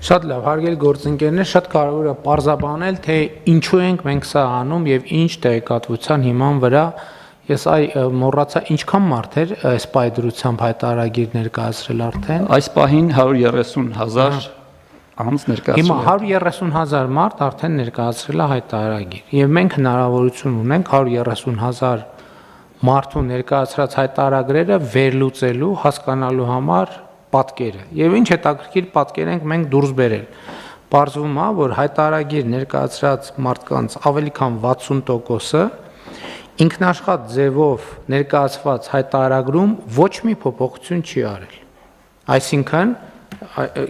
Շատ լավ, հարգելի գործընկերներ, շատ կարևոր է պարզաբանել, թե ինչու ենք մենք սա անում եւ ինչ տեղեկատվության հիման վրա ես մոռացա ինչքան մարդ էր այս պայդրությամբ հայտարարագիր ներկայացրել արդեն։ Այս պահին 130,000 անձ ներկայացրել։ Հիմա 130,000 մարդ արդեն ներկայացրել է հայտարարագիր եւ մենք հնարավորություն ունենք 130,000 մարդու ներկայացրած հայտարարագրերը վերլուծելու, հասկանալու համար պատկերը։ Եվ ինչ հետաքրքիր պատկեր ենք մենք դուրս բերել։ Պարզվում է, որ հայտարարագիր ներկայացրած մարդկանց ավելի քան 60%-ը ինքնաշխատ ձևով ներկայացված հայտարարագրում ոչ մի փոփոխություն չի արել։ Այսինքն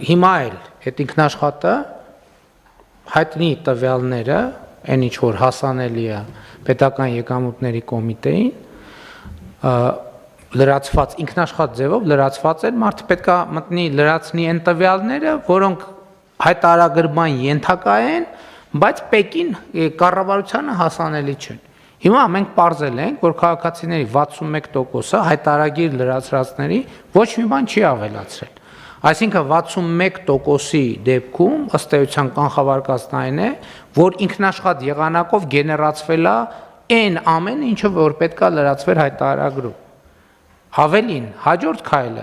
հիմա էլ այդ ինքնաշխատը հայտնի տվյալները, այն ինչ որ հասանելի է պետական եկամուտների կոմիտեին, լրացված ինքնաշխատ ձևով լրացված են, մարդը պետք է մտնի լրացնի այն տվյալները, որոնք հայտարարագրման ենթակա են, բայց Պեկին կառավարությանը հասանելի չեն։ Հիմա մենք պարզել ենք, որ քաղաքացիների 61%-ը հայտարարագիր լրացրածների ոչ մի բան չի ավելացրել։ Այսինքն 61%-ի դեպքում ըստ էության կանխավարկածն այն է, որ ինքնաշխատ եղանակով գեներացվել է այն ամեն ինչը, որ պետք է լրացվեր հայտարարագրում։ Հավելին, հաջորդ քայլը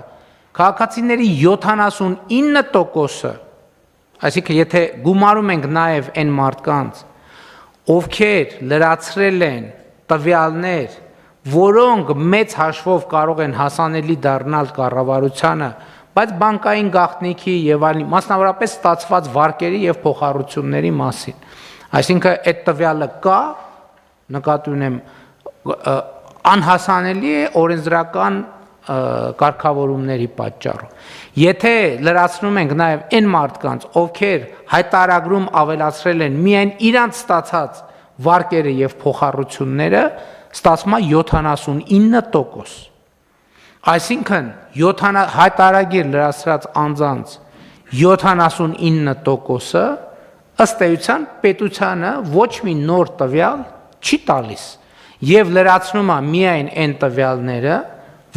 քաղաքացիների 79%-ը, այսինքն եթե գումարում ենք նաև այն մարդկանց, ովքեր լրացրել են տվյալներ, որոնք մեծ հաշվով կարող են հասանելի դառնալ կառավարությանը, բայց բանկային գաղտնիքի եւ այլն, մասնավորապես ստացված վարկերի եւ փոխառությունների մասին։ Այսինքն այդ տվյալը կա, նկատի ունեմ, անհասանելի է օրենսդրական կարգավորումների պատճառով։ Եթե լրացնում ենք նաև այն մարդկանց, ովքեր հայտարարագրում ավելացրել են միայն իրանց ստացած վարկերը եւ փոխառությունները, ստացվում է 79%։ Այսինքն հայտարարագիր լրացրած անձանց 79%-ը ըստ էության պետությանը ոչ մի նոր տվյալ չի տալիս եւ լրացնում է միայն այն տվյալները,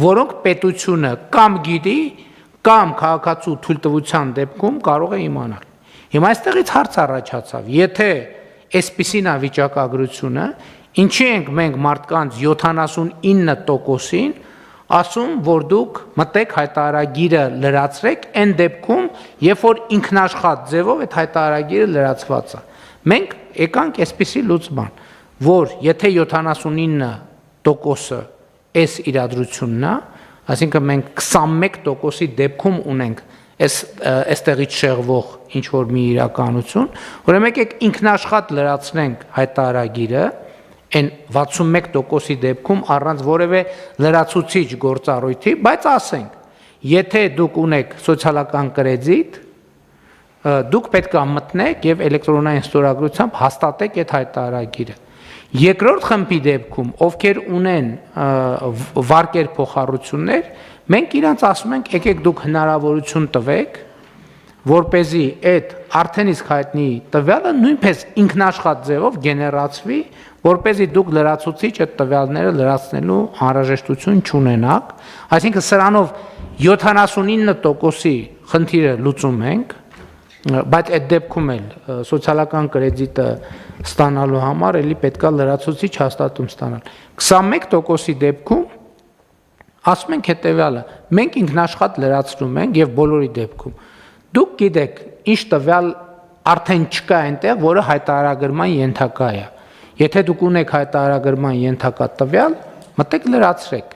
որոնք պետությունը կամ գիտի, կամ քաղաքացու թույլտվության դեպքում կարող է իմանալ։ Հիմա այստեղից հարց առաջացավ, եթե այսպիսին է վիճակագրությունը, ինչի ենք մենք մարդկանց 79%-ին ասում, որ դուք մտեք հայտարարագիրը լրացրեք այն դեպքում, երբ որ ինքնաշխատ ձևով այդ հայտարարագիրը լրացված է։ Մենք եկանք այսպիսի լուծման, որ եթե 79%-ը այս իրադրությունն է, այսինքն մենք 21%-ի դեպքում ունենք այստեղից շեղվող ինչ-որ մի իրականություն, ուրեմն եկեք ինքնաշխատ լրացնենք հայտարարագիրը, այն 61%-ի դեպքում առանց որևէ լրացուցիչ գործառույթի, բայց ասենք, եթե դուք ունեք սոցիալական կրեդիտ, դուք պետք է մտնեք եւ էլեկտրոնային ստորագրությամբ հաստատեք այդ հայտարարագիրը։ Երկրորդ խմբի դեպքում, ովքեր ունեն վարկեր փոխառություններ, մենք իրանց ասում ենք, եկեք դուք հնարավորություն տվեք, որպեսզի այդ արդեն իսկ հայտնի տվյալը նույնպես ինքնաշխատ ձևով գեներացվի, որպեսզի դուք լրացուցիչ այդ տվյալները լրացնելու անհրաժեշտություն չունենաք, այսինքն սրանով 79%-ի խնդիրը լուծում ենք, բայց այդ դեպքում էլ սոցիալական կրեդիտը ստանալու համար էլի պետքա լրացուցիչ հաստատում ստանալ։ 21%-ի դեպքում ասում ենք հետևյալը, մենք ինքնաշխատ լրացնում ենք եւ բոլորի դեպքում։ Դուք գիտեք, ինչ տվյալ արդեն չկա այնտեղ, որը հայտարարագրման ենթակա է։ Եթե դուք ունեք հայտարարագրման ենթակա տվյալ, մտեք լրացրեք։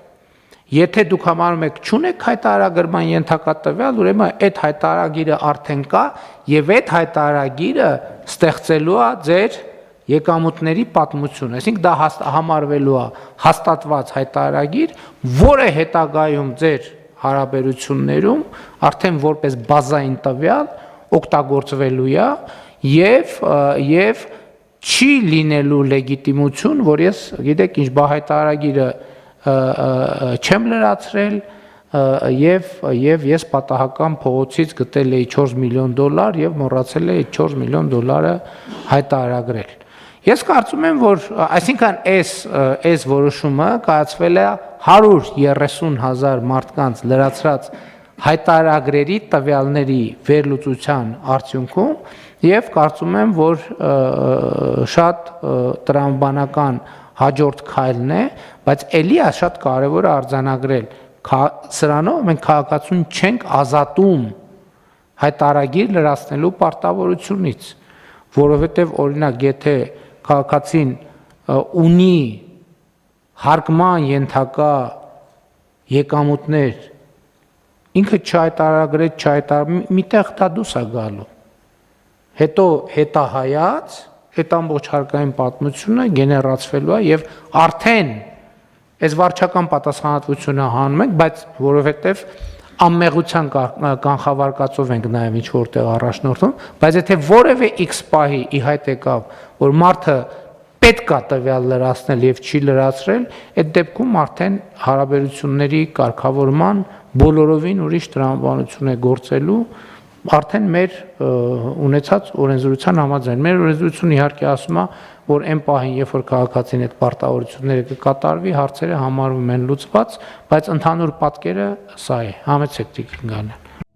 Եթե դուք համարում եք չունեք հայտարարագրման ենթակա տվյալ, ուրեմն այդ հայտարարագիրը արդեն կա եւ այդ հայտարարագիրը ստեղծելու է ձեր եկամուտների պատմություն, այսինքն դա համարվելու է հաստատված հայտարարագիր, որը հետագայում ձեր հարաբերություններում արդեն որպես բազային տվյալ օգտագործվելու է եւ չի լինելու լեգիտիմություն, որ ես գիտեք ինչ հայտարարագիրը չեմ լրացրել եւ ես պատահական փողոցից գտել էի $4 միլիոն եւ մոռացել էի $4 միլիոն հայտարարագրել։ Ես կարծում եմ, որ այսինքն այս որոշումը կայացվել է 130,000 մարդկանց լրացրած հայտարարագրերի տվյալների վերլուծության արդյունքում եւ կարծում եմ, որ շատ տրամաբանական հաջորդ քայլն է, բայց ելի է շատ կարևոր է արձանագրել սրանով մենք քաղաքացուն չենք ազատում հայտարարագիր լրացնելու պարտավորությունից, որովհետև օրինակ եթե քաղաքացին ունի հարկման ենթակա եկամուտներ, ինքը չհայտարարագրեց, միտեղ դա դուրս է գալու, հետո հետահայաց, այդ ամբողջ հարկային պատմությունը գեներացվելու է եւ արդեն այս վարչական պատասխանատվությունը հանում ենք, բայց որովհետև անմեղության կանխավարկածով ենք նաև ինչ որտեղ առաջնորդում, բայց եթե որևէ X պահի ի հայտ եկավ, որ մարդը պետք է տվյալ լրացնել եւ չի լրացրել, այդ դեպքում արդեն հարաբերությունների կարգավորման բոլորովին ուրիշ տրամաբանություն է գործելու արդեն մեր ունեցած օրենսդրության համաձայն։ Մեր օրենսդրությունը իհարկե ասում է, որ այն պահին, երբ որ քաղաքացին այդ պարտավորությունները կկատարվի, հարցերը համարվում են լուծված, բայց ընդհանուր պատկերը սա է։ Համեցեք Տիկին Գալյան։